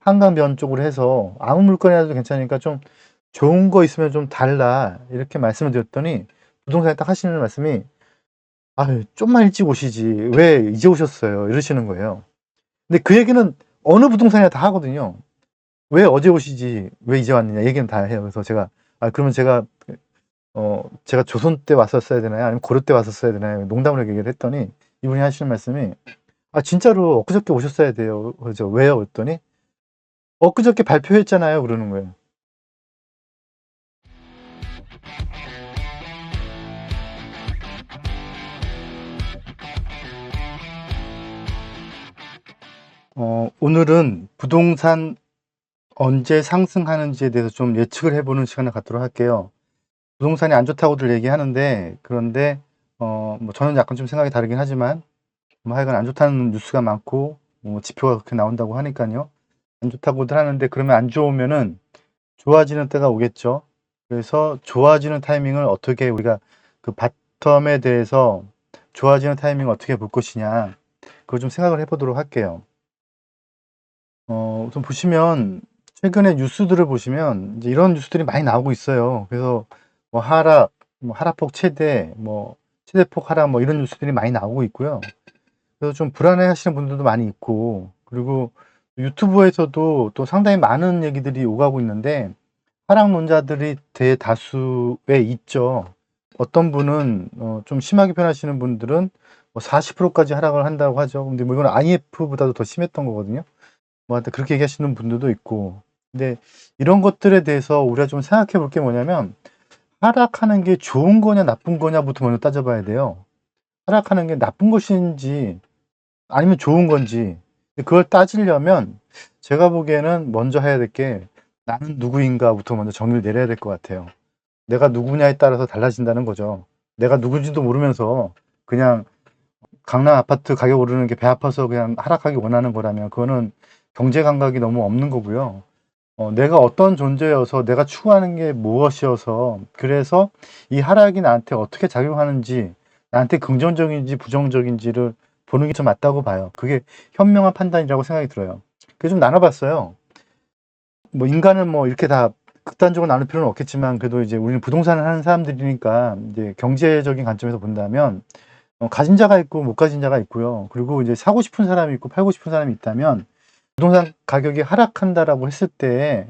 한강변 쪽으로 해서 아무 물건이라도 괜찮으니까 좀 좋은 거 있으면 좀 달라 이렇게 말씀을 드렸더니 부동산에 딱 하시는 말씀이 "아유 좀만 일찍 오시지 왜 이제 오셨어요." 이러시는 거예요. 근데 그 얘기는 어느 부동산이나 다 하거든요. "왜 어제 오시지 왜 이제 왔느냐." 얘기는 다 해요. 그래서 제가 "아 그러면 제가 조선 때 왔었어야 되나요? 아니면 고려 때 왔었어야 되나요?" 농담으로 얘기를 했더니 이분이 하시는 말씀이 "아 진짜로 엊그저께 오셨어야 돼요." 그래서 "왜요?" 그랬더니 "엊그저께 발표했잖아요." 그러는 거예요. 오늘은 부동산 언제 상승하는지에 대해서 좀 예측을 해 보는 시간을 갖도록 할게요. 부동산이 안 좋다고들 얘기하는데 그런데 뭐 저는 약간 좀 생각이 다르긴 하지만 뭐 하여간 안 좋다는 뉴스가 많고 지표가 그렇게 나온다고 하니깐요. 안 좋다고들 하는데 그러면 안 좋으면은 좋아지는 때가 오겠죠. 그래서 좋아지는 타이밍을 어떻게 우리가 그 바텀에 대해서 좋아지는 타이밍을 어떻게 볼 것이냐 그걸 좀 생각을 해 보도록 할게요. 우선 보시면 최근에 뉴스들을 보시면 이제 이런 뉴스들이 많이 나오고 있어요. 그래서 뭐 하락, 뭐 하락폭 최대, 뭐 최대폭 하락 뭐 이런 뉴스들이 많이 나오고 있고요. 그래서 좀 불안해하시는 분들도 많이 있고 그리고 유튜브에서도 또 상당히 많은 얘기들이 오가고 있는데 하락론자들이 대다수에 있죠. 어떤 분은 좀 심하게 표현하시는 분들은 뭐 40% 까지 하락을 한다고 하죠. 근데 뭐 이건 IMF보다도 더 심했던 거거든요. 뭐 하여튼 그렇게 얘기하시는 분들도 있고. 근데 이런 것들에 대해서 우리가 좀 생각해 볼 게 뭐냐면 하락하는 게 좋은 거냐 나쁜 거냐부터 먼저 따져 봐야 돼요. 하락하는 게 나쁜 것인지 아니면 좋은 건지 그걸 따지려면 제가 보기에는 먼저 해야 될 게 '나는 누구인가.'부터 먼저 정의를 내려야 될 것 같아요. 내가 누구냐에 따라서 달라진다는 거죠. 내가 누군지도 모르면서 그냥 강남 아파트 가격 오르는 게 배 아파서 그냥 하락하기 원하는 거라면 그거는 경제 감각이 너무 없는 거고요. 내가 어떤 존재여서 내가 추구하는 게 무엇이어서 그래서 이 하락이 나한테 어떻게 작용하는지 나한테 긍정적인지 부정적인지를 보는 게 좀 맞다고 봐요. 그게 현명한 판단이라고 생각이 들어요. 그래서 좀 나눠 봤어요. 뭐 인간은 뭐 이렇게 다 극단적으로 나눌 필요는 없겠지만 그래도 이제 우리는 부동산을 하는 사람들이니까 이제 경제적인 관점에서 본다면 가진 자가 있고 못 가진 자가 있고요. 그리고 이제 사고 싶은 사람이 있고 팔고 싶은 사람이 있다면 부동산 가격이 하락한다라고 했을 때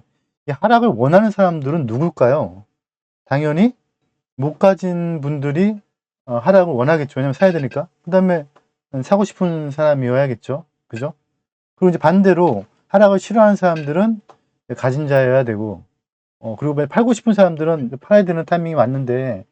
이 하락을 원하는 사람들은 누굴까요? 당연히 못 가진 분들이 하락을 원하겠죠. 왜냐면 사야 되니까. 그다음에 사고 싶은 사람이어야겠죠. 그죠? 그리고 이제 반대로 하락을 싫어하는 사람들은 가진 자여야 되고 그리고 팔고 싶은 사람들은 팔아야 되는 타이밍이 왔는데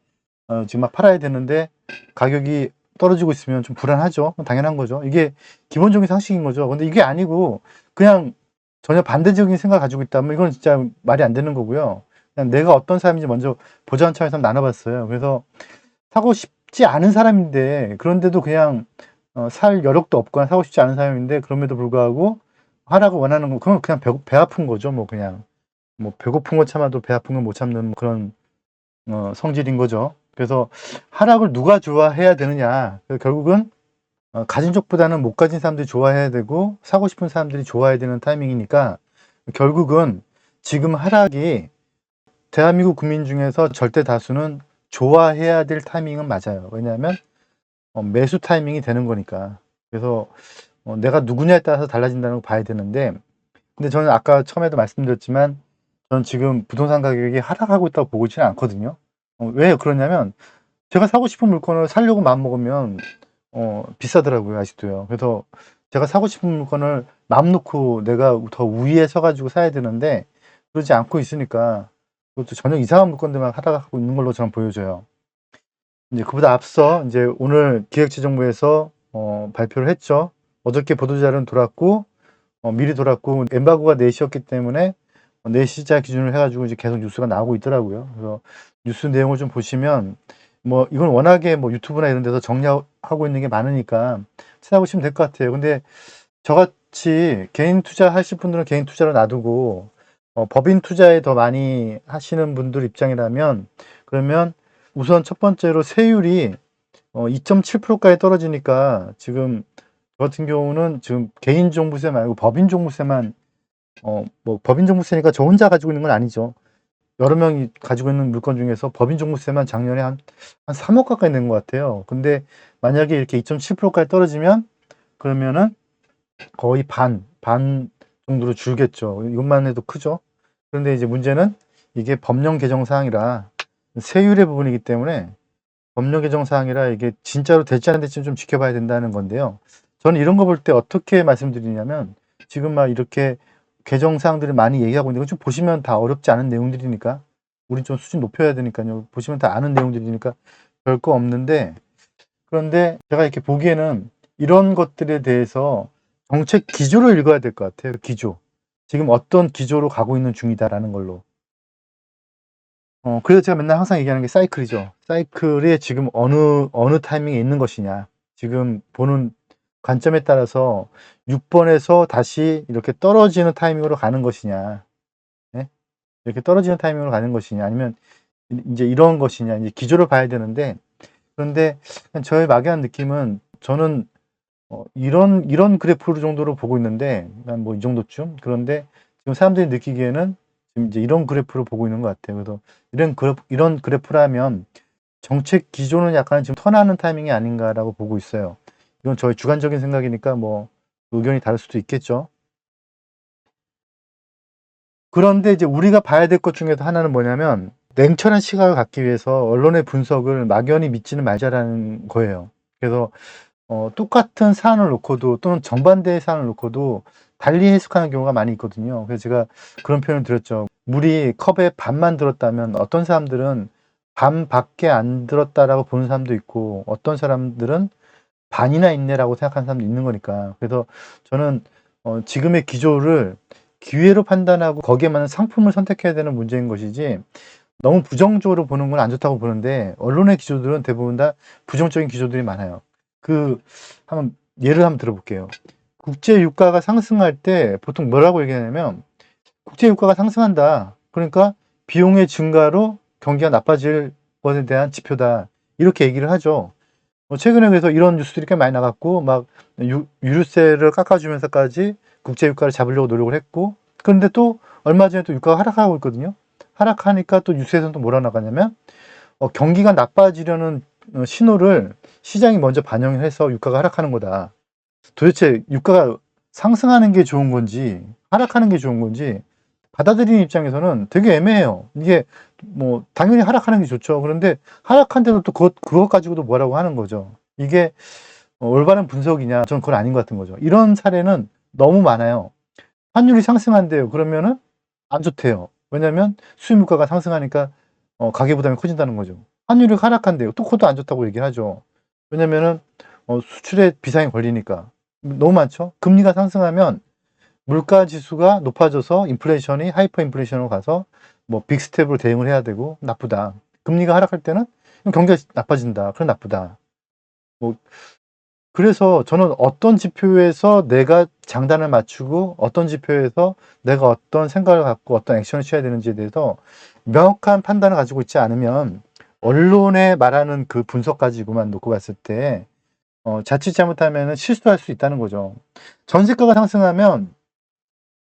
지금 막 팔아야 되는데 가격이 떨어지고 있으면 좀 불안하죠. 당연한 거죠. 이게 기본적인 상식인 거죠. 근데 이게 아니고 그냥 전혀 반대적인 생각을 가지고 있다면 이건 진짜 말이 안 되는 거고요. 그냥 내가 어떤 사람인지 먼저 보자는 차원에서 나눠 봤어요. 그래서 사고 싶지 않은 사람인데 그런데도 그냥 살 여력도 없거나 사고 싶지 않은 사람인데 그럼에도 불구하고 하락을 원하는 거 그건 그냥 배 아픈 거죠. 뭐 그냥 뭐 배고픈 거 참아도 배 아픈 건 못 참는 그런 성질인 거죠. 그래서 하락을 누가 좋아해야 되느냐. 결국은 가진 쪽보다는 못 가진 사람들이 좋아해야 되고 사고 싶은 사람들이 좋아해야 되는 타이밍이니까 결국은 지금 하락이 대한민국 국민 중에서 절대 다수는 좋아해야 될 타이밍은 맞아요. 왜냐하면 매수 타이밍이 되는 거니까. 그래서 내가 누구냐에 따라서 달라진다는 걸 봐야 되는데 근데 저는 아까 처음에도 말씀드렸지만 저는 지금 부동산 가격이 하락하고 있다고 보고 있지는 않거든요. 왜 그러냐면 제가 사고 싶은 물건을 사려고 마음먹으면 비싸더라고요 아직도요. 그래서 제가 사고 싶은 물건을 마음 놓고 내가 더 우위에 서 가지고 사야 되는데 그러지 않고 있으니까 그것도 전혀 이상한 물건들만 하락하고 있는 걸로 저는 보여져요. 이제 그보다 앞서 이제 오늘 기획재정부에서 발표를 했죠. 어저께 보도자료는 돌았고 미리 돌았고 엠바고가 4 시였기 때문에 4 시자 기준으로 해 가지고 이제 계속 뉴스가 나오고 있더라고요. 그래서 뉴스 내용을 좀 보시면 뭐 이건 워낙에 뭐 유튜브나 이런 데서 정리하고 있는 게 많으니까 찾아보시면 될 것 같아요. 근데 저같이 개인 투자하실 분들은 개인 투자로 놔두고 법인 투자에 더 많이 하시는 분들 입장이라면 그러면 우선 첫 번째로 세율이 2.7% 까지 떨어지니까 지금 저 같은 경우는 지금 개인 종부세 말고 법인 종부세만 뭐 법인 종부세니까 저 혼자 가지고 있는 건 아니죠. 여러 명이 가지고 있는 물건 중에서 법인 종부세만 작년에 한 3억 가까이 낸 것 같아요. 근데 만약에 이렇게 2.7%까지 떨어지면 그러면은 거의 반 정도로 줄겠죠. 이것만 해도 크죠. 그런데 이제 문제는 이게 법령 개정 사항이라 세율의 부분이기 때문에 법령 개정 사항이라 이게 진짜로 될지 안 될지 좀 지켜봐야 된다는 건데요. 저는 이런 거 볼 때 어떻게 말씀드리냐면 지금 막 이렇게 개정 사항들을 많이 얘기하고 있는데 좀 보시면 다 어렵지 않은 내용들이니까 우린 좀 수준 높여야 되니까요. 보시면 다 아는 내용들이니까 별거 없는데 그런데 제가 이렇게 보기에는 이런 것들에 대해서 정책 기조를 읽어야 될 것 같아요. 기조. 지금 어떤 기조로 가고 있는 중이다라는 걸로. 그래서 제가 맨날 항상 얘기하는 게 사이클이죠. 사이클이 지금 어느 타이밍에 있는 것이냐. 지금 보는 관점에 따라서 6번에서 다시 이렇게 떨어지는 타이밍으로 가는 것이냐. 예? 이렇게 떨어지는 타이밍으로 가는 것이냐. 아니면 이제 이런 것이냐. 이제 기조를 봐야 되는데, 그런데 저의 막연한 느낌은 저는 이런 그래프 정도로 보고 있는데, 난 뭐 이 정도쯤. 그런데 지금 사람들이 느끼기에는 지금 이제 이런 그래프로 보고 있는 것 같아요. 그래서 이런 그래프라면 정책 기조는 약간 지금 턴하는 타이밍이 아닌가라고 보고 있어요. 이건 저의 주관적인 생각이니까 뭐 의견이 다를 수도 있겠죠. 그런데 이제 우리가 봐야 될 것 중에서 하나는 뭐냐면 냉철한 시각을 갖기 위해서 언론의 분석을 막연히 믿지는 말자라는 거예요. 그래서 똑같은 사안을 놓고도 또는 정반대의 사안을 놓고도 달리 해석하는 경우가 많이 있거든요. 그래서 제가 그런 표현을 드렸죠. 물이 컵에 반만 들었다면 어떤 사람들은 반밖에 안 들었다라고 보는 사람도 있고 어떤 사람들은 반이나 있네라고 생각하는 사람도 있는 거니까. 그래서 저는 지금의 기조를 기회로 판단하고 거기에 맞는 상품을 선택해야 되는 문제인 것이지 너무 부정적으로 보는 건 안 좋다고 보는데 언론의 기조들은 대부분 다 부정적인 기조들이 많아요. 한번 예를 한번 들어볼게요. 국제 유가가 상승할 때 보통 뭐라고 얘기하냐면 국제 유가가 상승한다. 그러니까 비용의 증가로 경기가 나빠질 것에 대한 지표다. 이렇게 얘기를 하죠. 최근에 그래서 이런 뉴스들이 꽤 많이 나갔고 막 유류세를 깎아주면서까지 국제 유가를 잡으려고 노력을 했고 그런데 또 얼마 전에 또 유가가 하락하고 있거든요. 하락하니까 또 뉴스에서는 또 뭐라 나가냐면 경기가 나빠지려는 신호를 시장이 먼저 반영을 해서 유가가 하락하는 거다. 도대체 유가가 상승하는 게 좋은 건지 하락하는 게 좋은 건지 받아들이는 입장에서는 되게 애매해요. 이게 뭐 당연히 하락하는 게 좋죠. 그런데 하락한데도 또 그것 가지고도 뭐라고 하는 거죠. 이게 올바른 분석이냐? 저는 그건 아닌 것 같은 거죠. 이런 사례는 너무 많아요. 환율이 상승한대요. 그러면은 안 좋대요. 왜냐하면 수입 물가가 상승하니까 가계 부담이 커진다는 거죠. 환율이 하락한대요. 또 그것도 안 좋다고 얘기를 하죠. 왜냐면은 수출에 비상이 걸리니까. 너무 많죠. 금리가 상승하면 물가 지수가 높아져서 인플레이션이 하이퍼 인플레이션으로 가서 뭐 빅스텝으로 대응을 해야 되고 나쁘다. 금리가 하락할 때는 경기가 나빠진다. 그럼 나쁘다. 뭐 그래서 저는 어떤 지표에서 내가 장단을 맞추고 어떤 지표에서 내가 어떤 생각을 갖고 어떤 액션을 취해야 되는지에 대해서 명확한 판단을 가지고 있지 않으면 언론에 말하는 그 분석 가지고만 놓고 봤을 때 자칫 잘못하면 실수할 수 있다는 거죠. 전세가가 상승하면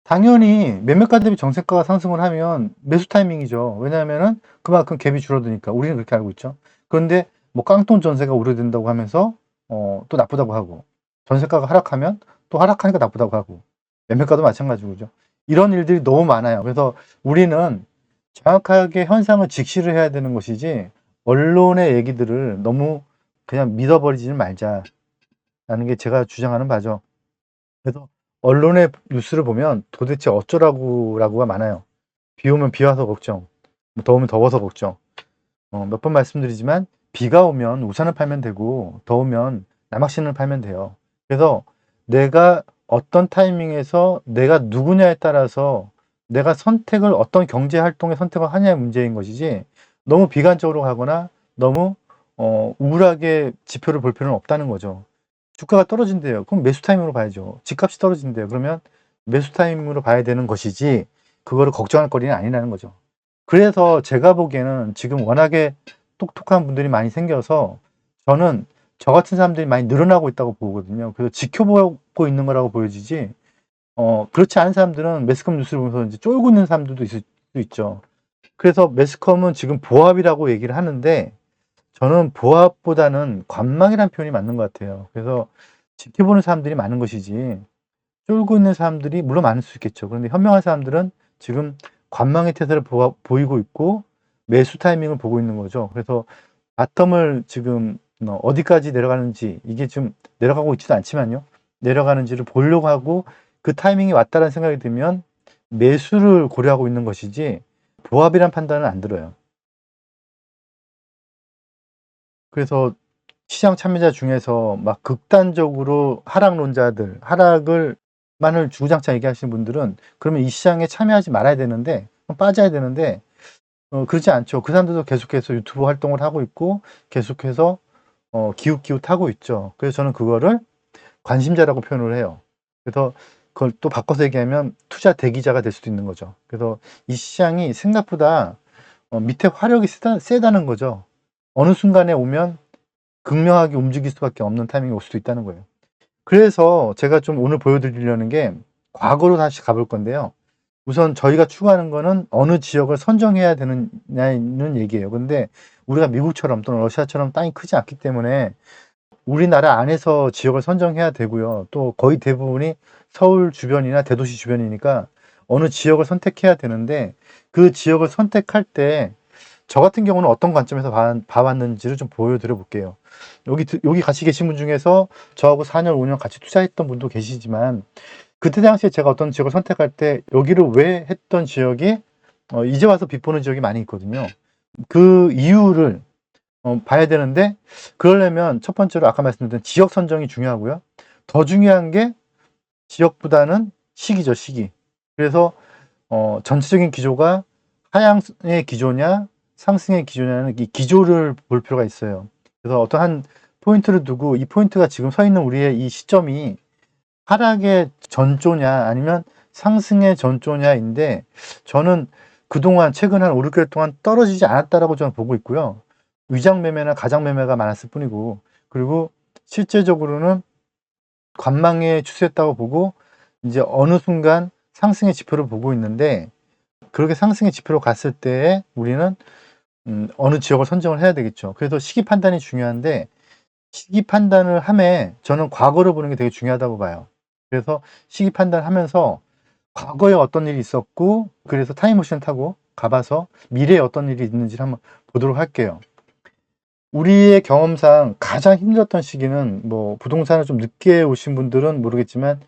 당연히 매매가 대비 전세가가 상승을 하면 매수 타이밍이죠. 왜냐하면은 그만큼 갭이 줄어드니까 우리는 그렇게 알고 있죠. 그런데 뭐 깡통 전세가 우려된다고 하면서 또 나쁘다고 하고 전세가가 하락하면 또 하락하니까 나쁘다고 하고 매매가도 마찬가지고죠. 이런 일들이 너무 많아요. 그래서 우리는 정확하게 현상을 직시를 해야 되는 것이지 언론의 얘기들을 너무 그냥 믿어버리지는 말자라는 게 제가 주장하는 바죠. 그래서 언론의 뉴스를 보면 도대체 어쩌라고라고가 많아요. 비 오면 비 와서 걱정, 뭐 더우면 더워서 걱정. 몇 번 말씀드리지만 비가 오면 우산을 팔면 되고 더우면 남학신을 팔면 돼요. 그래서 내가 어떤 타이밍에서 내가 누구냐에 따라서 내가 선택을 어떤 경제 활동의 선택을 하냐의 문제인 것이지 너무 비관적으로 가거나 너무 우울하게 지표를 볼 필요는 없다는 거죠. 주가가 떨어진대요. 그럼 매수 타이밍으로 봐야죠. 집값이 떨어진대요. 그러면 매수 타이밍으로 봐야 되는 것이지 그거를 걱정할 거리는 아니라는 거죠. 그래서 제가 보기에는 지금 워낙에 똑똑한 분들이 많이 생겨서 저는 저 같은 사람들이 많이 늘어나고 있다고 보거든요. 그래서 지켜보고 있는 거라고 보여지지 그렇지 않은 사람들은 매스컴 뉴스를 보면서 이제 쫄고 있는 사람들도 있을 수 있죠. 그래서 매스컴은 지금 보합이라고 얘기를 하는데 저는 보합보다는 관망이라는 표현이 맞는 것 같아요. 그래서 지켜보는 사람들이 많은 것이지 쫄고 있는 사람들이 물론 많을 수 있겠죠. 그런데 현명한 사람들은 지금 관망의 태세를 보이고 있고 매수 타이밍을 보고 있는 거죠. 그래서 바텀을 지금 어디까지 내려가는지 이게 지금 내려가고 있지도 않지만요. 내려가는지를 보려고 하고 그 타이밍이 왔다는 생각이 들면 매수를 고려하고 있는 것이지 보합이란 판단은 안 들어요. 그래서 시장 참여자 중에서 막 극단적으로 하락론자들, 하락을 만을 주구장창 얘기하시는 분들은 그러면 이 시장에 참여하지 말아야 되는데 빠져야 되는데 그렇지 않죠. 그 사람들도 계속해서 유튜브 활동을 하고 있고 계속해서 기웃기웃하고 있죠. 그래서 저는 그거를 관심자라고 표현을 해요. 그래서 그걸 또 바꿔서 얘기하면 투자 대기자가 될 수도 있는 거죠. 그래서 이 시장이 생각보다 밑에 화력이 세다는 거죠. 어느 순간에 오면 극명하게 움직일 수밖에 없는 타이밍이 올 수도 있다는 거예요. 그래서 제가 좀 오늘 보여드리려는 게 과거로 다시 가볼 건데요. 우선 저희가 추구하는 거는 어느 지역을 선정해야 되느냐는 얘기예요. 근데 우리가 미국처럼 또는 러시아처럼 땅이 크지 않기 때문에 우리나라 안에서 지역을 선정해야 되고요. 또 거의 대부분이 서울 주변이나 대도시 주변이니까 어느 지역을 선택해야 되는데 그 지역을 선택할 때 저 같은 경우는 어떤 관점에서 봐왔는지를 좀 보여드려 볼게요. 여기 같이 계신 분 중에서 저하고 4년, 5년 같이 투자했던 분도 계시지만 그때 당시에 제가 어떤 지역을 선택할 때 여기를 왜 했던 지역이 이제 와서 비보는 지역이 많이 있거든요. 그 이유를 봐야 되는데 그러려면 첫 번째로 아까 말씀드린 지역 선정이 중요하고요. 더 중요한 게 지역보다는 시기죠, 시기. 그래서 전체적인 기조가 하향의 기조냐 상승의 기조냐는 이 기조를 볼 필요가 있어요. 그래서 어떤 한 포인트를 두고 이 포인트가 지금 서 있는 우리의 이 시점이 하락의 전조냐 아니면 상승의 전조냐인데 저는 그동안 최근 한 5, 6개월 동안 떨어지지 않았다라고 저는 보고 있고요. 위장 매매나 가장 매매가 많았을 뿐이고 그리고 실제적으로는 관망의 추세였다고 보고 이제 어느 순간 상승의 지표를 보고 있는데 그렇게 상승의 지표로 갔을 때 우리는 어느 지역을 선정을 해야 되겠죠. 그래서 시기 판단이 중요한데 시기 판단을 함에 저는 과거를 보는 게 되게 중요하다고 봐요. 그래서 시기 판단하면서 과거에 어떤 일이 있었고 그래서 타임머신을 타고 가봐서 미래에 어떤 일이 있는지를 한번 보도록 할게요. 우리의 경험상 가장 힘들었던 시기는 뭐 부동산을 좀 늦게 오신 분들은 모르겠지만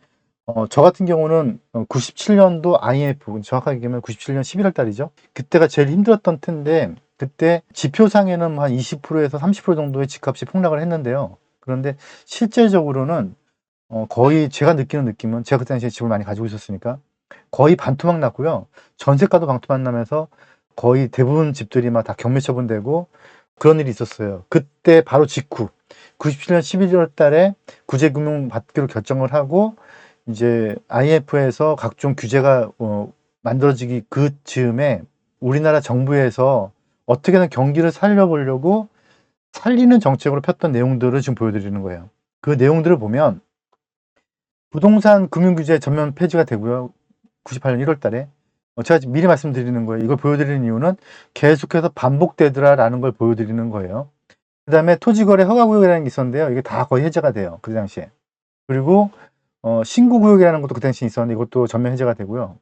저 같은 경우는 97년도 IMF 정확하게 얘기하면 97년 11월 달이죠. 그때가 제일 힘들었던 텐데 그때 지표상에는 한 20%에서 30% 정도의 집값이 폭락을 했는데요. 그런데 실제적으로는 거의 제가 느끼는 느낌은 제가 그때 당시에 집을 많이 가지고 있었으니까 거의 반토막 났고요. 전세가도 반토막 나면서 거의 대부분 집들이 막 다 경매 처분되고 그런 일이 있었어요. 그때 바로 직후 97년 11월 달에 구제금융 받기로 결정을 하고 이제 IMF에서 각종 규제가 만들어지기 그 즈음에 우리나라 정부에서 어떻게든 경기를 살려보려고 살리는 정책으로 폈던 내용들을 지금 보여드리는 거예요. 그 내용들을 보면 부동산 금융규제 전면 폐지가 되고요. 98년 1월 달에 제가 미리 말씀드리는 거예요. 이걸 보여드리는 이유는 계속해서 반복되더라라는 걸 보여드리는 거예요. 그 다음에 토지거래 허가구역이라는 게 있었는데요. 이게 다 거의 해제가 돼요. 그 당시에. 그리고 신고구역이라는 것도 그 당시에 있었는데 이것도 전면 해제가 되고요.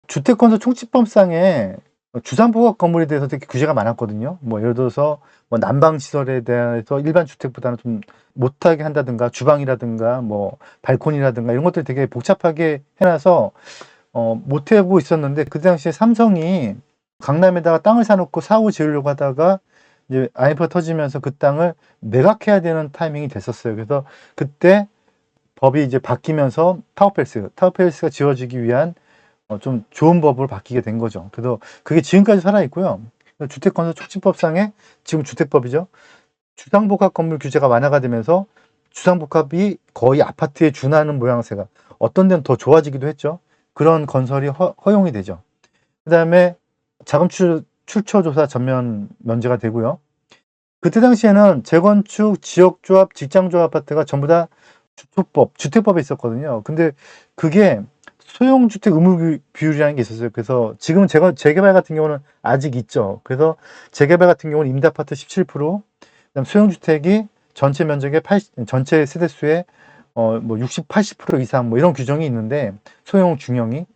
주택건설 총칙법상에 주상복합 건물에 대해서 되게 규제가 많았거든요. 뭐 예를 들어서 뭐 난방시설에 대해서 일반 주택보다는 좀 못하게 한다든가 주방이라든가 뭐 발코니라든가 이런 것들이 되게 복잡하게 해놔서 못하고 있었는데 그 당시에 삼성이 강남에다가 땅을 사놓고 사후 지으려고 하다가 이제 IMF가 터지면서 그 땅을 매각해야 되는 타이밍이 됐었어요. 그래서 그때 법이 이제 바뀌면서 타워팰리스가 지어지기 위한 좀 좋은 법으로 바뀌게 된 거죠. 그래서 그게 지금까지 살아있고요. 주택건설 촉진법상에 지금 주택법이죠. 주상복합 건물 규제가 완화가 되면서 주상복합이 거의 아파트에 준하는 모양새가 어떤 데는 더 좋아지기도 했죠. 그런 건설이 허용이 되죠. 그 다음에 자금 출처 조사 전면 면제가 되고요. 그때 당시에는 재건축, 지역조합, 직장조합 아파트가 전부 다 주택법이 있었거든요. 근데 그게 소형주택 의무 비율이라는 게 있었어요. 그래서 지금은 재개발 같은 경우는 아직 있죠. 그래서 재개발 같은 경우는 임대아파트 17%, 그다음 소형주택이 전체 면적의 전체 세대수의 뭐 60, 80% 이상 뭐 이런 규정이 있는데 소형 중형이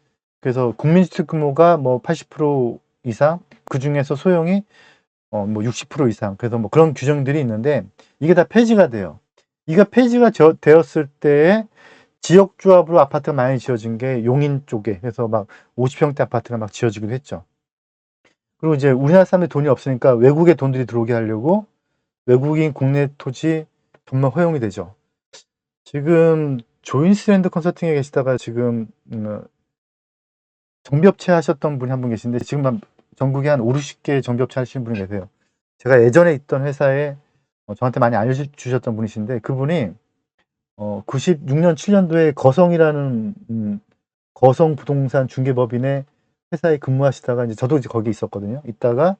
그래서 국민주택 규모가 뭐 80% 이상 그 중에서 소형이 뭐 60% 이상 그래서 뭐 그런 규정들이 있는데 이게 다 폐지가 돼요. 이게 폐지가 되었을 때에 지역 조합으로 아파트가 많이 지어진 게 용인 쪽에 그래서 막 50평대 아파트가 막 지어지기도 했죠. 그리고 이제 우리나라 사람들이 돈이 없으니까 외국의 돈들이 들어오게 하려고 외국인 국내 토지 전면 허용이 되죠. 지금 조인스랜드 컨설팅에 계시다가 지금 정비업체 하셨던 분이 한 분 계신데 지금 전국에 한 5, 60개 정비업체 하시는 분이 계세요. 제가 예전에 있던 회사에 저한테 많이 알려주셨던 분이신데 그분이 96년 7년도에 거성이라는 거성 부동산 중개법인의 회사에 근무하시다가 이제 저도 이제 거기 있었거든요. 있다가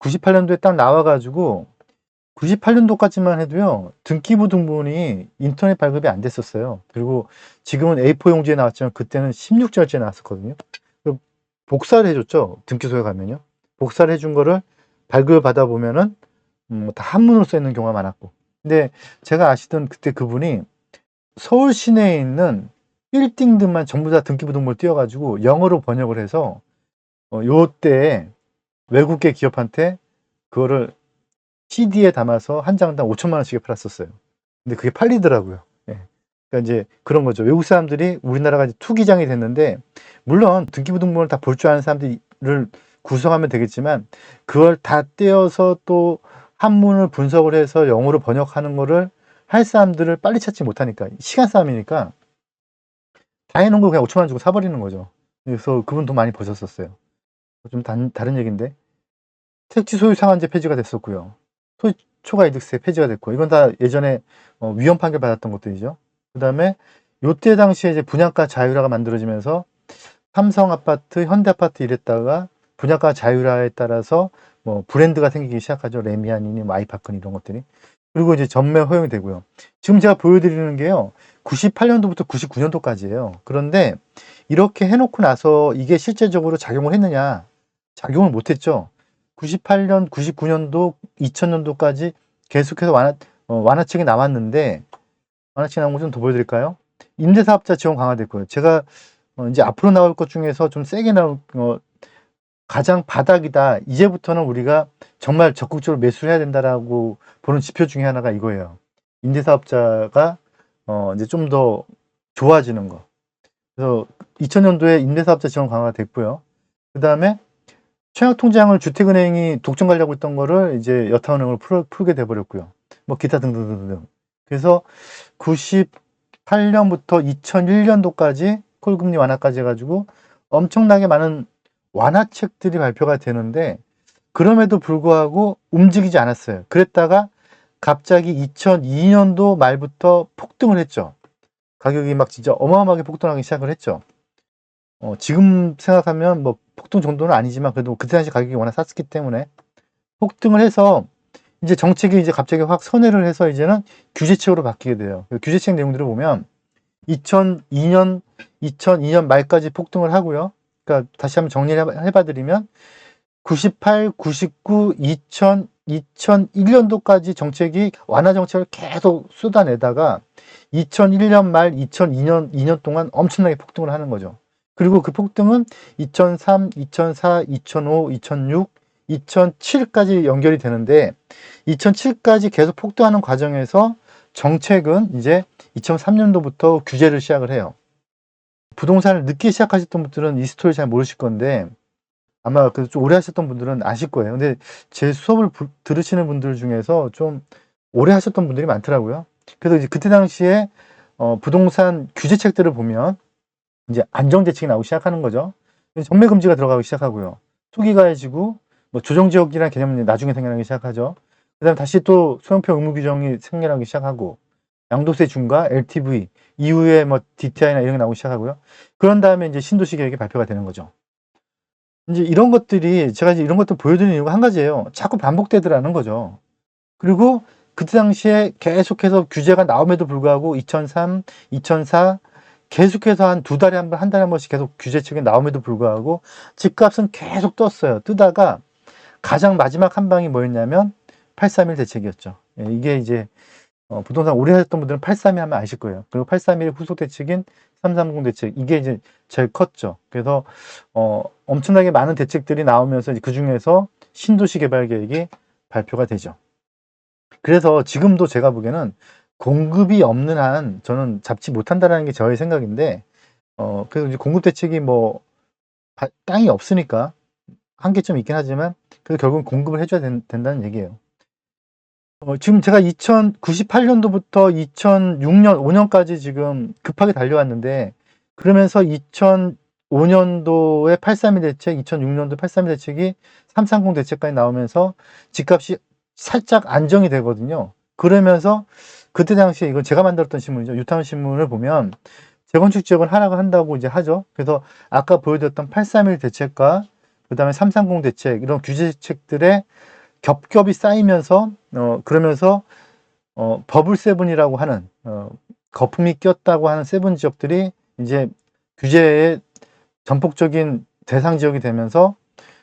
98년도에 딱 나와가지고 98년도까지만 해도요 등기부 등본이 인터넷 발급이 안 됐었어요. 그리고 지금은 A4 용지에 나왔지만 그때는 16자리째 나왔었거든요. 복사를 해줬죠. 등기소에 가면요. 복사를 해준 거를 발급을 받아보면은 다 한문으로 써 있는 경우가 많았고. 근데 제가 아시던 그때 그분이 서울 시내에 있는 빌딩들만 전부 다 등기부 등본을 띄워가지고 영어로 번역을 해서 요때 외국계 기업한테 그거를 CD에 담아서 한 장당 5천만 원씩에 팔았었어요. 근데 그게 팔리더라고요. 예. 그러니까 이제 그런 거죠. 외국 사람들이 우리나라가 이제 투기장이 됐는데 물론 등기부 등본을 다 볼 줄 아는 사람들을 구성하면 되겠지만 그걸 다 떼어서 또 한문을 분석을 해서 영어로 번역하는 거를 할 사람들을 빨리 찾지 못하니까 시간 싸움이니까 다 해놓은 거 그냥 5천만 원 주고 사버리는 거죠. 그래서 그분 돈 많이 버셨었어요. 좀 다른 얘기인데 택지 소유 상한제 폐지가 됐었고요. 초과 이득세 폐지가 됐고 이건 다 예전에 위헌 판결 받았던 것들이죠. 그 다음에 요때 당시에 이제 분양가 자율화가 만들어지면서 삼성 아파트, 현대 아파트 이랬다가 분양가 자율화에 따라서 뭐 브랜드가 생기기 시작하죠. 레미안이니 뭐 아이파크니 이런 것들이. 그리고 이제 전매 허용이 되고요. 지금 제가 보여드리는 게요. 98년도부터 99년도까지예요. 그런데 이렇게 해놓고 나서 이게 실제적으로 작용을 했느냐? 작용을 못했죠. 98년, 99년도, 2000년도까지 계속해서 완화책이 나왔는데 완화책이 나온 거 좀 더 보여드릴까요? 임대사업자 지원 강화됐고요. 제가 이제 앞으로 나올 것 중에서 좀 세게 나올 가장 바닥이다. 이제부터는 우리가 정말 적극적으로 매수를 해야 된다라고 보는 지표 중에 하나가 이거예요. 임대사업자가 이제 좀 더 좋아지는 거. 그래서 2000년도에 임대사업자 지원 강화가 됐고요. 그 다음에 청약통장을 주택은행이 독점 관리하고 있던 거를 이제 여타은행으로 풀게 돼버렸고요. 뭐 기타 등등등등. 그래서 98년부터 2001년도까지 콜금리 완화까지 해가지고 엄청나게 많은 완화책들이 발표가 되는데 그럼에도 불구하고 움직이지 않았어요. 그랬다가 갑자기 2002년도 말부터 폭등을 했죠. 가격이 막 진짜 어마어마하게 폭등하기 시작을 했죠. 지금 생각하면 뭐 폭등 정도는 아니지만 그래도 그때 당시 가격이 워낙 쌌기 때문에 폭등을 해서 이제 정책이 이제 갑자기 확 선회를 해서 이제는 규제책으로 바뀌게 돼요. 규제책 내용들을 보면 2002년 말까지 폭등을 하고요. 그러니까 다시 한번 정리를 해봐드리면 98, 99, 2000, 2001년도까지 정책이 완화 정책을 계속 쏟아내다가 2001년 말 2년 동안 엄청나게 폭등을 하는 거죠. 그리고 그 폭등은 2003, 2004, 2005, 2006, 2007까지 연결이 되는데 2007까지 계속 폭등하는 과정에서 정책은 이제 2003년도부터 규제를 시작을 해요. 부동산을 늦게 시작하셨던 분들은 이 스토리 잘 모르실 건데 아마 좀 오래 하셨던 분들은 아실 거예요. 근데 제 수업을 들으시는 분들 중에서 좀 오래 하셨던 분들이 많더라고요. 그래서 이제 그때 당시에 부동산 규제책들을 보면 이제 안정대책이 나오기 시작하는 거죠. 전매금지가 들어가기 시작하고요. 투기가해지고 뭐 조정지역이라는 개념은 나중에 생겨나기 시작하죠. 그 다음에 다시 또 소형평 의무규정이 생겨나기 시작하고 양도세 중과 LTV 이후에 뭐 DTI나 이런 게 나오기 시작하고요. 그런 다음에 이제 신도시 계획이 발표가 되는 거죠. 이제 이런 것들이 제가 이제 이런 것들 보여드리는 이유가 한 가지예요. 자꾸 반복되더라는 거죠. 그리고 그때 당시에 계속해서 규제가 나옴에도 불구하고 2003, 2004, 계속해서 한 두 달에 한 번, 한 달에 한 번씩 계속 규제책이 나옴에도 불구하고 집값은 계속 떴어요. 뜨다가 가장 마지막 한 방이 뭐였냐면 831 대책이었죠. 예, 이게 이제 부동산 오래 하셨던 분들은 832 하면 아실 거예요. 그리고 831 후속 대책인 330 대책, 이게 이제 제일 컸죠. 그래서 엄청나게 많은 대책들이 나오면서 그 중에서 신도시 개발 계획이 발표가 되죠. 그래서 지금도 제가 보기에는 공급이 없는 한 저는 잡지 못한다라는 게 저의 생각인데, 그래서 이제 공급 대책이 뭐 땅이 없으니까 한계점이 있긴 하지만 그래도 결국은 공급을 해줘야 된다는 얘기예요. 지금 제가 2098년도부터 2006년, 5년까지 지금 급하게 달려왔는데, 그러면서 2005년도에 832 대책, 2006년도 832 대책이 330 대책까지 나오면서 집값이 살짝 안정이 되거든요. 그러면서 그때 당시에, 이건 제가 만들었던 신문이죠. 유타운 신문을 보면 재건축 지역은 하락을 한다고 이제 하죠. 그래서 아까 보여드렸던 831 대책과 그 다음에 330 대책, 이런 규제책들의 겹겹이 쌓이면서 그러면서 버블 세븐이라고 하는 거품이 꼈다고 하는 세븐 지역들이 이제 규제의 전폭적인 대상 지역이 되면서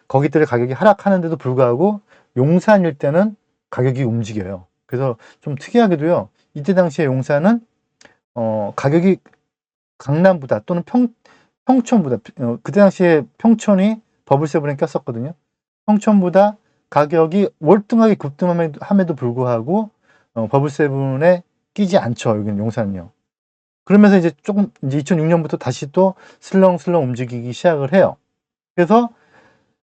거기들의 가격이 하락하는데도 불구하고 용산 일대는 가격이 움직여요. 그래서 좀 특이하게도요, 이때 당시에 용산은 가격이 강남보다 또는 평촌보다, 그때 당시에 평촌이 버블 세븐에 꼈었거든요. 평촌보다 가격이 월등하게 급등함에도 불구하고 버블 세븐에 끼지 않죠. 여기는 용산은요. 그러면서 이제 조금 이제 2006년부터 다시 또 슬렁슬렁 움직이기 시작을 해요. 그래서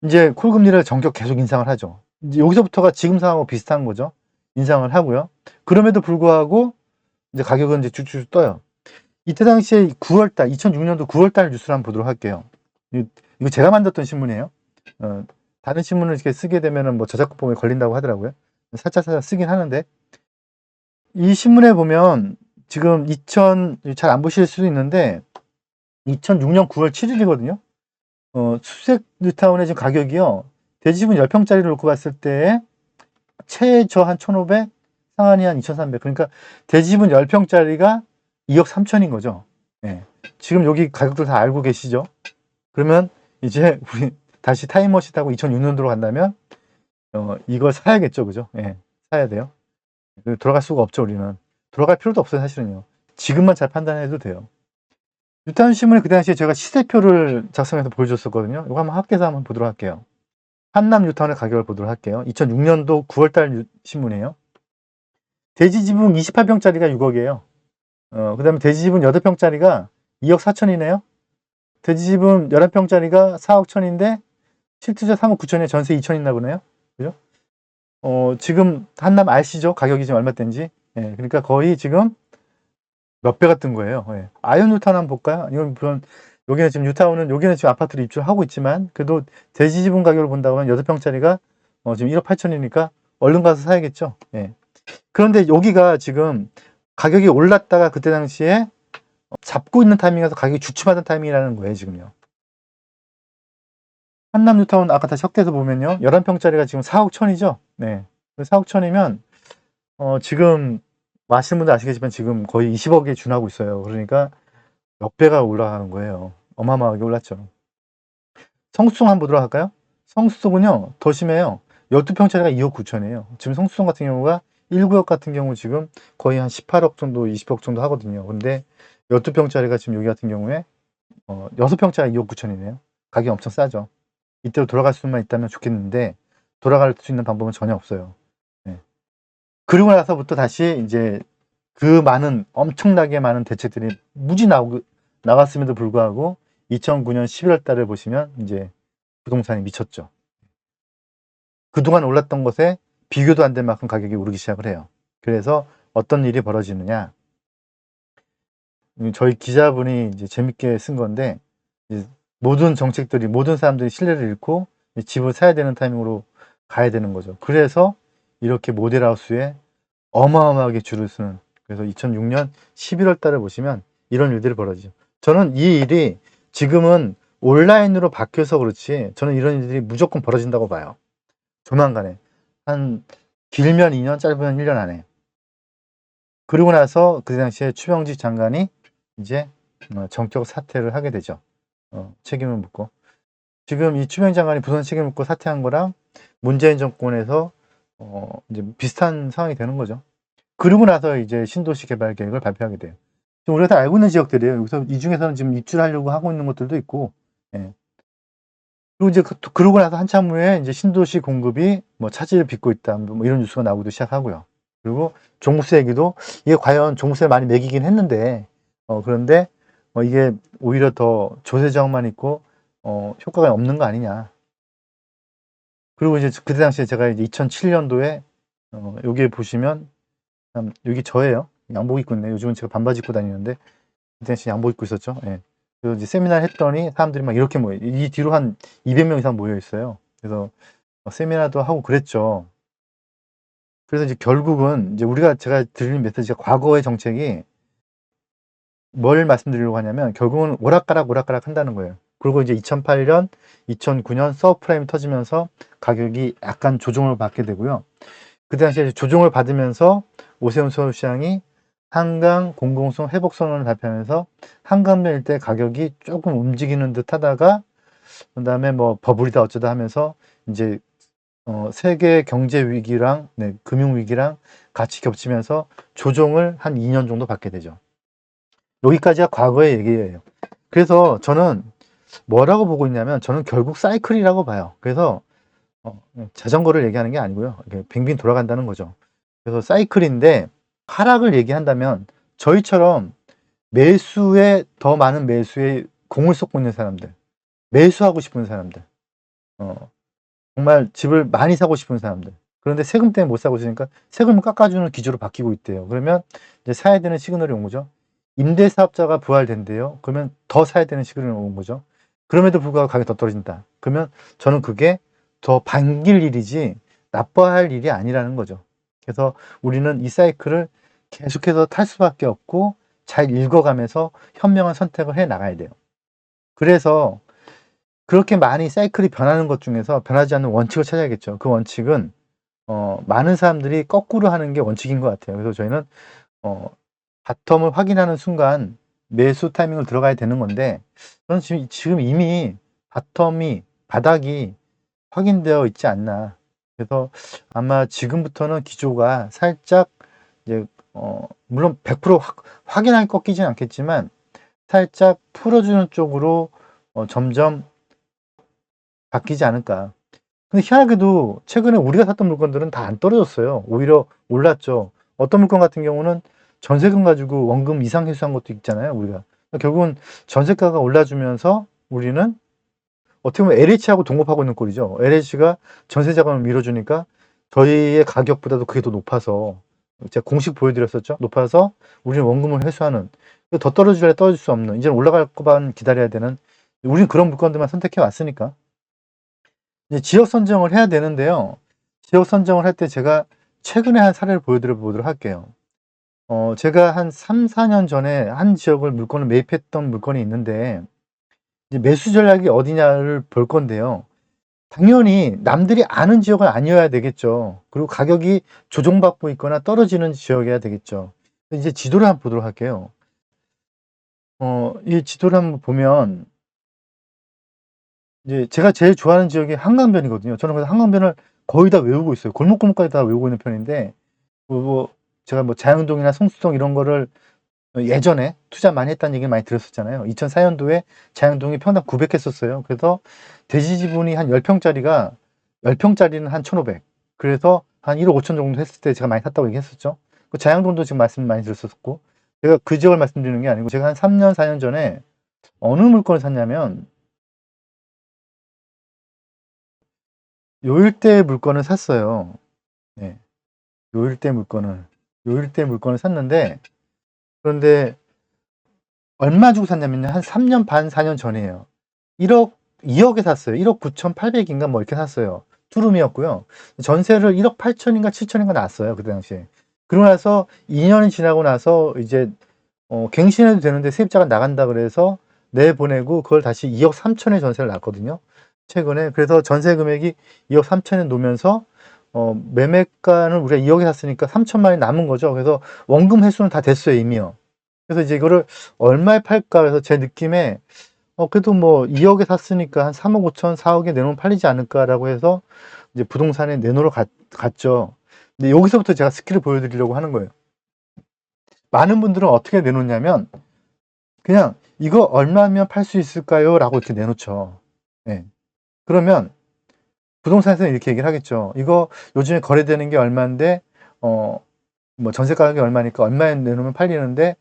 이제 콜금리를 전격 계속 인상을 하죠. 이제 여기서부터가 지금 상황하고 비슷한 거죠. 인상을 하고요. 그럼에도 불구하고 이제 가격은 이제 쭉쭉 떠요. 이때 당시에 9월달, 2006년도 9월달 뉴스를 한번 보도록 할게요. 이거 제가 만들었던 신문이에요. 다른 신문을 이렇게 쓰게 되면은 뭐 저작권법에 걸린다고 하더라고요. 살짝 쓰긴 하는데, 이 신문에 보면 지금 잘 안 보실 수도 있는데 2006년 9월 7일이거든요. 수색 뉴타운의 지금 가격이요. 대지분 10평짜리를 놓고 봤을 때 최저 한 1,500, 상한이 한 2,300. 그러니까 대지분 10평짜리가 2억 3천인 거죠. 예. 지금 여기 가격들 다 알고 계시죠? 그러면 이제 우리 다시 타임머신 타고 2006년도로 간다면 이걸 사야겠죠, 그죠? 예, 사야 돼요. 돌아갈 수가 없죠, 우리는. 돌아갈 필요도 없어요, 사실은요. 지금만 잘 판단해도 돼요. 유타운 신문에 그 당시에 제가 시세표를 작성해서 보여줬었거든요. 이거 한번 합계해서 한번 보도록 할게요. 한남 유타운의 가격을 보도록 할게요. 2006년도 9월달 신문이에요. 대지지분 28평짜리가 6억이에요. 그 다음에 대지지분 8평짜리가 2억 4천이네요. 대지지분 11평짜리가 4억 천인데 실투자 3억 9천에 전세 2천 있나 보네요. 그죠? 지금 한남 아시죠? 가격이 지금 얼마인지. 예, 그러니까 거의 지금 몇 배가 뜬 거예요. 예. 아이온 뉴타운 한번 볼까요? 이건 물론 여기는 지금 뉴타운은 여기는 지금 아파트를 입주하고 있지만 그래도 대지지분 가격을 본다고 하면 8평짜리가 지금 1억 8천이니까 얼른 가서 사야겠죠. 예. 그런데 여기가 지금 가격이 올랐다가 그때 당시에 잡고 있는 타이밍에서 가격이 주춤하던 타이밍이라는 거예요, 지금요. 한남 뉴타운 아까 다시 확대해서 보면요. 11평짜리가 지금 4억 천이죠. 네. 4억 천이면 지금 아시는 분들 아시겠지만 지금 거의 20억에 준하고 있어요. 그러니까 몇 배가 올라가는 거예요. 어마어마하게 올랐죠. 성수동 한번 보도록 할까요? 성수동은요, 더 심해요. 12평짜리가 2억 9천이에요. 지금 성수동 같은 경우가 1구역 같은 경우 지금 거의 한 18억 정도, 20억 정도 하거든요. 근데 12평짜리가 지금 여기 같은 경우에 6평짜리 2억 9천이네요. 가격이 엄청 싸죠. 이때로 돌아갈 수만 있다면 좋겠는데 돌아갈 수 있는 방법은 전혀 없어요. 네. 그리고 나서부터 다시 이제 그 많은 엄청나게 많은 대책들이 무지 나갔음에도 불구하고 2009년 11월 달에 보시면 이제 부동산이 미쳤죠. 그동안 올랐던 것에 비교도 안 될 만큼 가격이 오르기 시작을 해요. 그래서 어떤 일이 벌어지느냐. 저희 기자분이 이제 재밌게 쓴 건데, 모든 정책들이, 모든 사람들이 신뢰를 잃고 집을 사야 되는 타이밍으로 가야 되는 거죠. 그래서 이렇게 모델하우스에 어마어마하게 줄을 서는, 그래서 2006년 11월 달에 보시면 이런 일들이 벌어지죠. 저는 이 일이 지금은 온라인으로 바뀌어서 그렇지 저는 이런 일들이 무조건 벌어진다고 봐요. 조만간에. 한 길면 2년, 짧으면 1년 안에. 그리고 나서 그 당시에 추명직 장관이 이제 정적 사퇴를 하게 되죠. 책임을 묻고. 지금 이추명 장관이 부선 책임을 묻고 사퇴한 거랑 문재인 정권에서 이제 비슷한 상황이 되는 거죠. 그러고 나서 이제 신도시 개발 계획을 발표하게 돼요. 지금 우리가 다 알고 있는 지역들이에요. 여기서 이 중에서는 지금 입주하려고 하고 있는 것들도 있고, 예. 그리고 이제 그러고 나서 한참 후에 이제 신도시 공급이 뭐 차질을 빚고 있다, 뭐 이런 뉴스가 나오기도 시작하고요. 그리고 종부세 얘기도 이게 과연 종부세를 많이 매기긴 했는데, 그런데 이게 오히려 더 조세 저항만 있고 효과가 없는 거 아니냐. 그리고 이제 그때 당시에 제가 이제 2007년도에 여기에 보시면 여기 저예요. 양복 입고 있네. 요즘은 제가 반바지 입고 다니는데 그때 당시 양복 입고 있었죠. 예. 그래서 이제 세미나를 했더니 사람들이 막 이렇게 모여, 이 뒤로 한 200명 이상 모여 있어요. 그래서 세미나도 하고 그랬죠. 그래서 이제 결국은 이제 제가 드리는 메시지가 과거의 정책이 뭘 말씀드리려고 하냐면 결국은 오락가락 한다는 거예요. 그리고 이제 2008년, 2009년 서브프라임이 터지면서 가격이 약간 조정을 받게 되고요. 그 당시에 조정을 받으면서 오세훈 서울시장이 한강 공공성 회복 선언을 발표하면서 한강변 일대 가격이 조금 움직이는 듯 하다가 그다음에 뭐 버블이다 어쩌다 하면서 이제 세계 경제 위기랑 금융 위기랑 같이 겹치면서 조정을 한 2년 정도 받게 되죠. 여기까지가 과거의 얘기예요. 그래서 저는 뭐라고 보고 있냐면 저는 결국 사이클이라고 봐요. 그래서 자전거를 얘기하는 게 아니고요. 이렇게 빙빙 돌아간다는 거죠. 그래서 사이클인데 하락을 얘기한다면 저희처럼 매수에 더 많은 매수에 공을 쏟고 있는 사람들, 매수하고 싶은 사람들, 정말 집을 많이 사고 싶은 사람들. 그런데 세금 때문에 못 사고 있으니까 세금을 깎아주는 기조로 바뀌고 있대요. 그러면 이제 사야 되는 시그널이 온 거죠. 임대사업자가 부활된대요. 그러면 더 사야 되는 시그널이 온 거죠. 그럼에도 불구하고 가격이 더 떨어진다. 그러면 저는 그게 더 반길 일이지 나빠할 일이 아니라는 거죠. 그래서 우리는 이 사이클을 계속해서 탈 수밖에 없고 잘 읽어가면서 현명한 선택을 해 나가야 돼요. 그래서 그렇게 많이 사이클이 변하는 것 중에서 변하지 않는 원칙을 찾아야겠죠. 그 원칙은 많은 사람들이 거꾸로 하는 게 원칙인 것 같아요. 그래서 저희는 바텀을 확인하는 순간 매수 타이밍을 들어가야 되는 건데 저는 지금 이미 바닥이 확인되어 있지 않나. 그래서 아마 지금부터는 기조가 살짝 이제 물론 100% 확연하게 꺾이진 않겠지만 살짝 풀어주는 쪽으로 점점 바뀌지 않을까. 근데 희한하게도 최근에 우리가 샀던 물건들은 다 안 떨어졌어요. 오히려 올랐죠. 어떤 물건 같은 경우는 전세금 가지고 원금 이상 회수한 것도 있잖아요. 우리가 결국은 전세가가 올라주면서 우리는 어떻게 보면 LH하고 동업하고 있는 꼴이죠. LH가 전세 자금을 밀어주니까 저희의 가격보다도 그게 더 높아서 제가 공식 보여드렸었죠. 높아서 우리는 원금을 회수하는 더 떨어질래 떨어질 수 없는 이제는 올라갈 것만 기다려야 되는 우리는 그런 물건들만 선택해 왔으니까 이제 지역 선정을 해야 되는데요. 지역 선정을 할 때 제가 최근에 한 사례를 보여드려 보도록 할게요. 제가 한 3, 4년 전에 한 지역을 물건을 매입했던 물건이 있는데 이제 매수 전략이 어디냐를 볼 건데요. 당연히 남들이 아는 지역은 아니어야 되겠죠. 그리고 가격이 조정받고 있거나 떨어지는 지역이어야 되겠죠. 이제 지도를 한번 보도록 할게요. 이 지도를 한번 보면 이제 제가 제일 좋아하는 지역이 한강변이거든요. 저는 그래서 한강변을 거의 다 외우고 있어요. 골목골목까지 다 외우고 있는 편인데 제가 뭐 자양동이나 성수동 이런 거를 예전에 투자 많이 했다는 얘기를 많이 들었었잖아요. 2004년도에 자양동이 평당 900 했었어요. 그래서 대지 지분이 한 10평짜리가 10평짜리는 한 1,500. 그래서 한 1억 5천 정도 했을 때 제가 많이 샀다고 얘기했었죠. 그 자양동도 지금 말씀 많이 들었었고 제가 그 지역을 말씀드리는 게 아니고 제가 한 3년 4년 전에 어느 물건을 샀냐면 요 일대 물건을 샀어요. 네. 요 일대 물건을 샀는데 그런데 얼마 주고 샀냐면요. 한 3년 반, 4년 전이에요. 2억에 샀어요. 1억 9,800인가 뭐 이렇게 샀어요. 투룸이었고요. 전세를 1억 8천인가 7천인가 났어요. 그때 당시에. 그러고 나서 2년이 지나고 나서 이제 갱신해도 되는데 세입자가 나간다 그래서 내보내고 그걸 다시 2억 3천에 전세를 놨거든요. 최근에. 그래서 전세 금액이 2억 3천에 놓으면서 매매가는 우리가 2억에 샀으니까 3천만이 남은 거죠. 그래서 원금 회수는 다 됐어요, 이미요. 그래서 이제 이거를 얼마에 팔까 해서 제 느낌에 그래도 뭐 2억에 샀으니까 한 3억 5천, 4억에 내놓으면 팔리지 않을까라고 해서 이제 부동산에 내놓으러 갔죠. 근데 여기서부터 제가 스킬을 보여드리려고 하는 거예요. 많은 분들은 어떻게 내놓냐면 그냥 이거 얼마면 팔 수 있을까요? 라고 이렇게 내놓죠. 네. 그러면 부동산에서는 이렇게 얘기를 하겠죠. 이거 요즘에 거래되는 게 얼마인데 뭐 전세 가격이 얼마니까 얼마에 내놓으면 팔리는데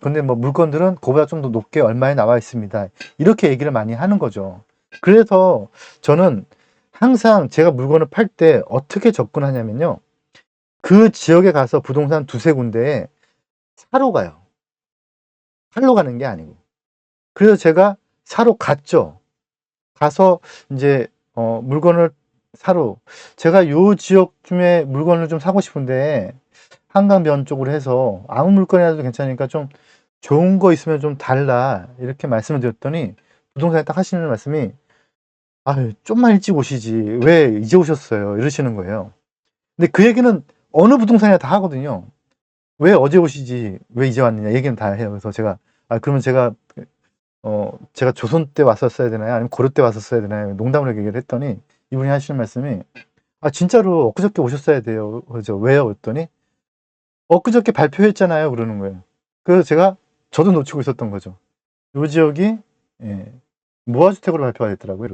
근데 뭐 물건들은 그보다 좀 더 높게 얼마에 나와 있습니다. 이렇게 얘기를 많이 하는 거죠. 그래서 저는 항상 제가 물건을 팔 때 어떻게 접근하냐면요. 그 지역에 가서 부동산 두세 군데에 사러 가요. 팔러 가는 게 아니고. 그래서 제가 사러 갔죠. 가서 이제 물건을 사러 제가 요 지역 중에 물건을 좀 사고 싶은데 한강변 쪽으로 해서 아무 물건이라도 괜찮으니까 좀 좋은 거 있으면 좀 달라 이렇게 말씀을 드렸더니 부동산에 딱 하시는 말씀이 아유 좀만 일찍 오시지 왜 이제 오셨어요 이러시는 거예요. 근데 그 얘기는 어느 부동산이나 다 하거든요. 왜 어제 오시지 왜 이제 왔느냐 얘기는 다 해요. 그래서 제가 그러면 제가 조선 때 왔었어야 되나요 아니면 고려 때 왔었어야 되나요 농담으로 얘기를 했더니 이분이 하시는 말씀이 진짜로 엊그저께 오셨어야 돼요. 그래서 왜요 그랬더니 엊그저께 발표했잖아요 그러는 거예요. 그래서 저도 놓치고 있었던 거죠. 요 지역이 예, 무화주택으로 발표가 됐더라고요.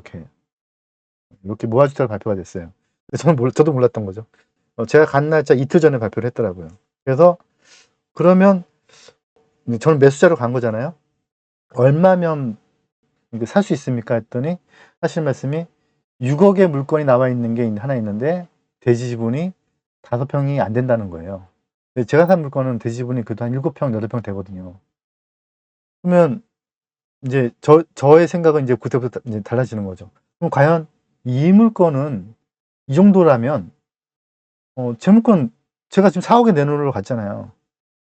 이렇게 무화주택으로 발표가 됐어요. 저도 몰랐던 거죠. 제가 간 날짜 이틀 전에 발표를 했더라고요. 그래서 그러면 저는 매수자로 간 거잖아요. 얼마면 살 수 있습니까 했더니 하시는 말씀이 6억의 물건이 나와 있는 게 하나 있는데 대지 지분이 5평이 안 된다는 거예요. 제가 산 물건은 대지 지분이 그래도 한 7평, 8평 되거든요. 그러면 이제 저의 생각은 이제 그때부터 이제 달라지는 거죠. 그럼 과연 이 물건은 이 정도라면 제 물건 제가 지금 4억에 내놓으러 갔잖아요.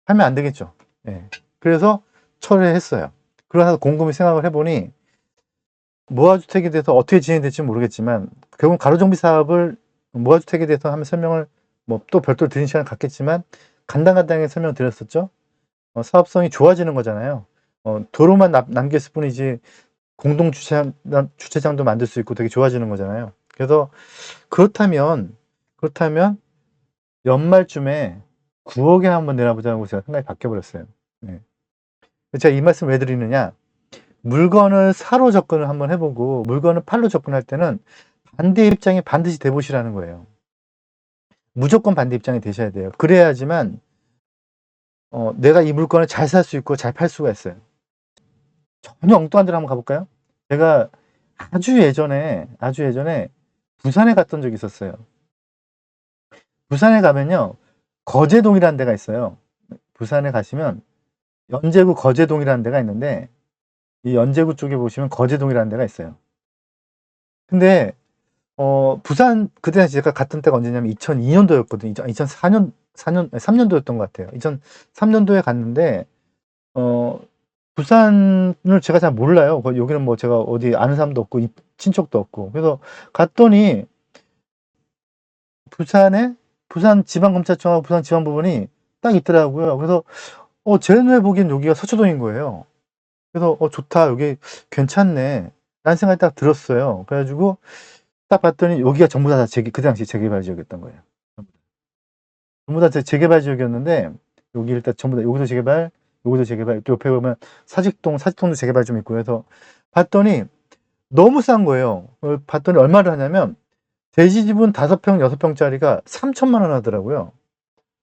하면 안 되겠죠. 예. 그래서 철회했어요. 그러면서 곰곰이 생각을 해보니 무화주택에 대해서 어떻게 진행될지 모르겠지만 결국 가로정비 사업을 무화주택에 대해서 하면 설명을 뭐 또 별도로 드린 시간을 갖겠지만 간단하게 설명을 드렸었죠. 사업성이 좋아지는 거잖아요. 도로만 남겼을 뿐이지 공동 주차장도 만들 수 있고 되게 좋아지는 거잖아요. 그래서 그렇다면 연말쯤에 9억에 한번 내놔보자고 제가 생각이 바뀌어 버렸어요. 네. 제가 이 말씀 왜 드리느냐? 물건을 사로 접근을 한번 해보고 물건을 팔로 접근할 때는 반대 입장에 반드시 대보시라는 거예요. 무조건 반대 입장이 되셔야 돼요. 그래야지만 내가 이 물건을 잘 살 수 있고 잘 팔 수가 있어요. 전혀 엉뚱한 데로 한번 가볼까요? 제가 아주 예전에 부산에 갔던 적이 있었어요. 부산에 가면요 거제동이라는 데가 있어요. 부산에 가시면 연제구 거제동이라는 데가 있는데 이 연제구 쪽에 보시면 거제동이라는 데가 있어요. 근데 부산 그때 제가 갔던 때가 언제냐면 2002년도였거든요. 3년도였던 것 같아요. 2003년도에 갔는데 부산을 제가 잘 몰라요. 여기는 뭐 제가 어디 아는 사람도 없고 친척도 없고 그래서 갔더니 부산 지방검찰청하고 부산 지방법원이 딱 있더라고요. 그래서 제 눈에 보기엔 여기가 서초동인 거예요. 그래서 좋다 여기 괜찮네 라는 생각이 딱 들었어요. 그래가지고 딱 봤더니 여기가 전부 다 그 당시 재개발 지역이었던 거예요. 전부 다 재개발 지역이었는데 여기 일단 전부 다 여기도 재개발 여기도 재개발 또 옆에 보면 사직동도 재개발 좀 있고 해서 봤더니 너무 싼 거예요. 봤더니 얼마를 하냐면 대지 지분 5평 6평짜리가 3천만 원 하더라고요.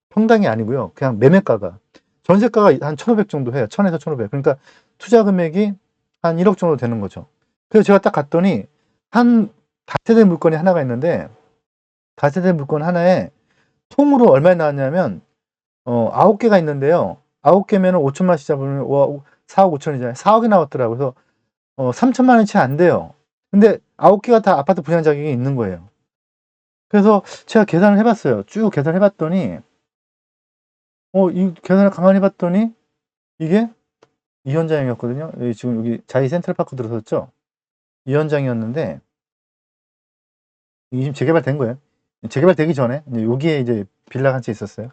평당이 아니고요. 그냥 매매가가 전세가가 한 1,500 정도 해요. 1,000에서 1,500. 그러니까 투자 금액이 한 1억 정도 되는 거죠. 그래서 제가 딱 갔더니 한 다세대 물건이 하나가 있는데 다세대 물건 하나에 통으로 얼마에 나왔냐면 9개가 있는데요. 9개면 5천만 원씩 잡으면 4억 5천이잖아요. 4억이 나왔더라고요. 그래서 3천만 원치 안 돼요. 근데 9개가 다 아파트 분양 자격이 있는 거예요. 그래서 제가 계산을 해봤어요. 쭉 계산을 해봤더니 이 계산을 가만히 해봤더니 이게 이 현장이었거든요. 지금 여기 자이 센트럴파크 들어섰죠. 이 현장이었는데 이게 지금 재개발된 거예요. 재개발되기 전에 여기에 이제 빌라가 한 채 있었어요.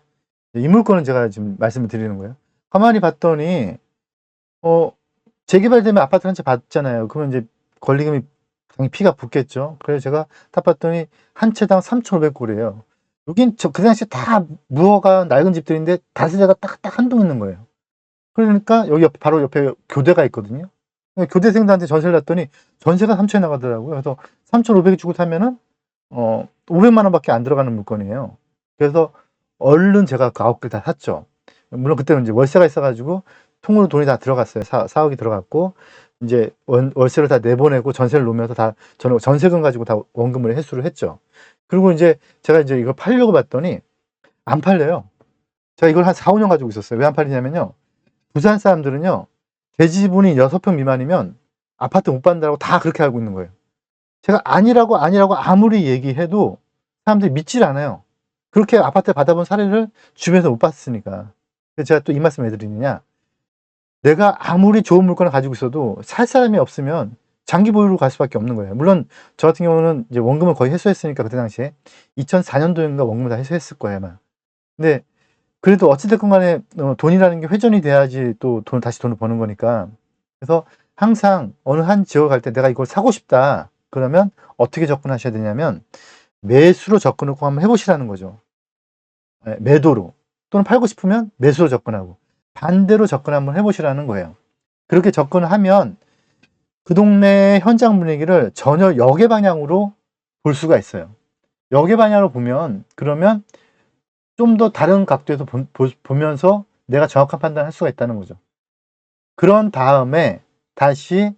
이 물건은 제가 지금 말씀을 드리는 거예요. 가만히 봤더니 재개발되면 아파트 한 채 받잖아요. 그러면 이제 권리금이 당연히 피가 붙겠죠. 그래서 제가 딱 봤더니 한 채당 3,500골이에요. 여긴 그 당시에 다 무허가 낡은 집들인데 다세대가 딱 한 동 있는 거예요. 그러니까 여기 바로 옆에 교대가 있거든요. 교대생들한테 전세를 놨더니 전세가 3천에 나가더라고요. 그래서 3,500 주고 사면은 500만 원밖에 안 들어가는 물건이에요. 그래서 얼른 제가 그 9개 다 샀죠. 물론 그때는 이제 월세가 있어가지고 통으로 돈이 다 들어갔어요. 4억이 들어갔고, 이제 월세를 다 내보내고 전세를 놓으면서 저는 전세금 가지고 다 원금을 회수를 했죠. 그리고 이제 제가 이제 이걸 팔려고 봤더니 안 팔려요. 제가 이걸 한 4, 5년 가지고 있었어요. 왜 안 팔리냐면요. 부산 사람들은요, 대지분이 6평 미만이면 아파트 못 받는다고 다 그렇게 알고 있는 거예요. 제가 아니라고 아무리 얘기해도 사람들이 믿질 않아요. 그렇게 아파트 받아본 사례를 주변에서 못 봤으니까. 그래서 제가 또 이 말씀 왜 드리느냐. 내가 아무리 좋은 물건을 가지고 있어도 살 사람이 없으면 장기 보유로 갈 수밖에 없는 거예요. 물론 저 같은 경우는 이제 원금을 거의 회수했으니까 그때 당시에 2004년도인가 원금을 다 회수했을 거예요, 아마. 근데 그래도 어찌됐건 간에 돈이라는 게 회전이 돼야지 또 다시 돈을 버는 거니까. 그래서 항상 어느 한 지역을 갈 때 내가 이걸 사고 싶다. 그러면 어떻게 접근하셔야 되냐면 매수로 접근을 꼭 한번 해보시라는 거죠. 매도로. 또는 팔고 싶으면 매수로 접근하고 반대로 접근 한번 해보시라는 거예요. 그렇게 접근을 하면 그 동네 현장 분위기를 전혀 역의 방향으로 볼 수가 있어요. 역의 방향으로 보면 그러면 좀 더 다른 각도에서 보면서 내가 정확한 판단을 할 수가 있다는 거죠. 그런 다음에 다시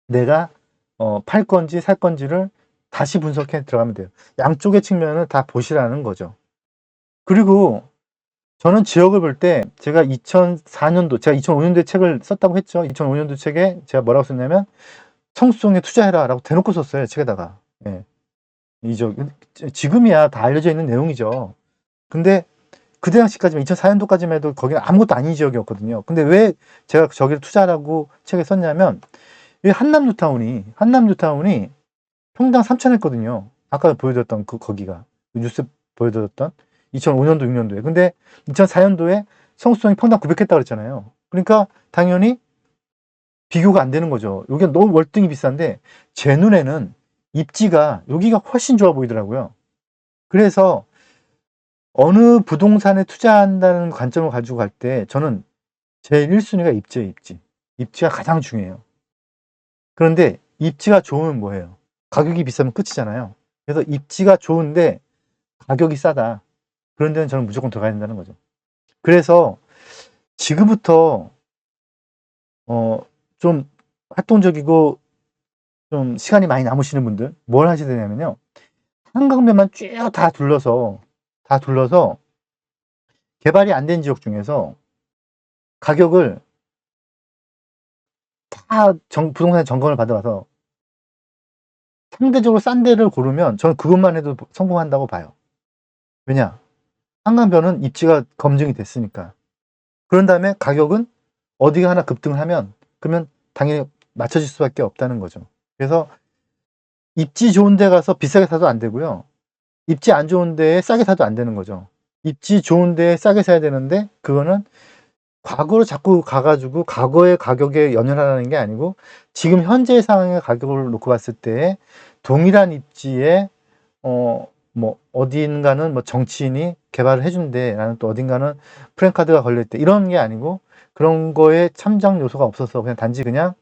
내가 팔 건지 살 건지를 다시 분석해 들어가면 돼요. 양쪽의 측면을 다 보시라는 거죠. 그리고 저는 지역을 볼 때 제가 2004년도, 제가 2005년도에 책을 썼다고 했죠. 2005년도 책에 제가 뭐라고 썼냐면 성수동에 투자해라 라고 대놓고 썼어요. 책에다가. 예. 지금이야 다 알려져 있는 내용이죠. 근데 그때 당시까지만 2004년도까지만 해도 거기는 아무것도 아닌 지역이었거든요. 근데 왜 제가 저기를 투자하라고 책에 썼냐면 한남뉴타운이 평당 3천 했거든요. 아까 보여드렸던 거기가 뉴스 보여드렸던 2005년도 6년도에. 근데 2004년도에 성수동이 평당 900 했다고 그랬잖아요. 그러니까 당연히 비교가 안 되는 거죠. 여기가 너무 월등히 비싼데 제 눈에는 입지가 여기가 훨씬 좋아 보이더라고요. 그래서 어느 부동산에 투자한다는 관점을 가지고 갈 때 저는 제일 1순위가 입지예요, 입지. 입지가 가장 중요해요. 그런데 입지가 좋으면 뭐예요? 가격이 비싸면 끝이잖아요. 그래서 입지가 좋은데 가격이 싸다. 그런 데는 저는 무조건 들어가야 된다는 거죠. 그래서 지금부터 좀 활동적이고 좀 시간이 많이 남으시는 분들 뭘 하셔야 되냐면요. 한강변만 쭉 다 둘러서 개발이 안 된 지역 중에서 가격을 다 부동산 점검을 받아와서 상대적으로 싼 데를 고르면 저는 그것만 해도 성공한다고 봐요. 왜냐? 한강변은 입지가 검증이 됐으니까. 그런 다음에 가격은 어디가 하나 급등을 하면 그러면 당연히 맞춰질 수밖에 없다는 거죠. 그래서 입지 좋은 데 가서 비싸게 사도 안 되고요. 입지 안 좋은 데에 싸게 사도 안 되는 거죠. 입지 좋은 데에 싸게 사야 되는데 그거는 과거로 자꾸 가가지고 과거의 가격에 연연하라는 게 아니고 지금 현재 상황의 가격을 놓고 봤을 때 동일한 입지에 뭐 어딘가는 뭐 정치인이 개발을 해준대, 나는 또 어딘가는 프랜카드가 걸려있대, 이런 게 아니고 그런 거에 참작 요소가 없어서 그냥 단지 그냥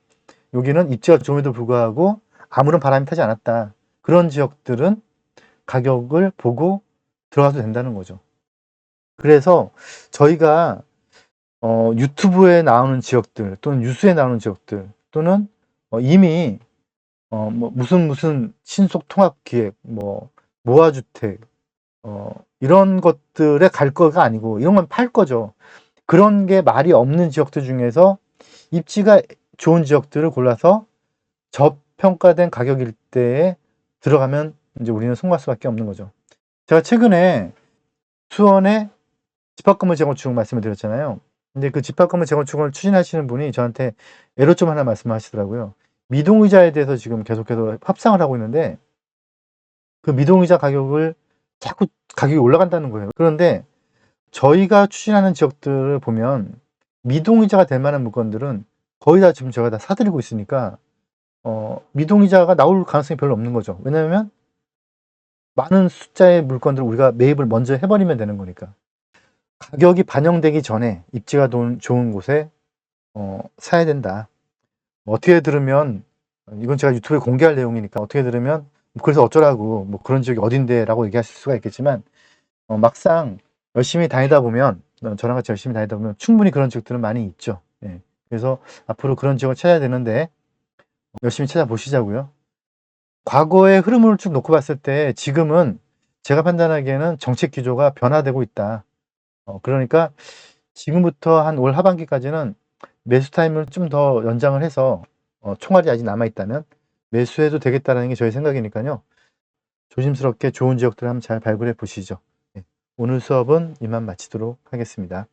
여기는 입지가 좋음에도 불구하고 아무런 바람이 타지 않았다, 그런 지역들은 가격을 보고 들어가도 된다는 거죠. 그래서 저희가 유튜브에 나오는 지역들 또는 뉴스에 나오는 지역들 또는 이미 뭐 무슨 신속 통합 기획, 뭐 모아주택, 이런 것들에 갈 거가 아니고 이런 건 팔 거죠. 그런 게 말이 없는 지역들 중에서 입지가 좋은 지역들을 골라서 저평가된 가격일 때에 들어가면 이제 우리는 성공할 수밖에 없는 거죠. 제가 최근에 수원의 집합건물 재건축 말씀을 드렸잖아요. 근데 그 집합건물 재건축을 추진하시는 분이 저한테 애로점 하나 말씀하시더라고요. 미동의자에 대해서 지금 계속해서 협상을 하고 있는데 그 미동의자 가격을 자꾸 가격이 올라간다는 거예요. 그런데 저희가 추진하는 지역들을 보면 미동이자가 될 만한 물건들은 거의 다 지금 제가 다 사드리고 있으니까 미동이자가 나올 가능성이 별로 없는 거죠. 왜냐하면 많은 숫자의 물건들을 우리가 매입을 먼저 해버리면 되는 거니까. 가격이 반영되기 전에 입지가 좋은 곳에 사야 된다. 어떻게 들으면 이건 제가 유튜브에 공개할 내용이니까 어떻게 들으면 그래서 어쩌라고 뭐 그런 지역이 어딘데 라고 얘기하실 수가 있겠지만 막상 열심히 다니다 보면 저랑 같이 열심히 다니다 보면 충분히 그런 지역들은 많이 있죠. 예. 그래서 앞으로 그런 지역을 찾아야 되는데 열심히 찾아보시자고요. 과거의 흐름을 쭉 놓고 봤을 때 지금은 제가 판단하기에는 정책 기조가 변화되고 있다. 그러니까 지금부터 한 올 하반기까지는 매수 타임을 좀 더 연장을 해서 총알이 아직 남아있다면 매수해도 되겠다는 게 저희 생각이니까요. 조심스럽게 좋은 지역들 한번 잘 발굴해 보시죠. 네. 오늘 수업은 이만 마치도록 하겠습니다.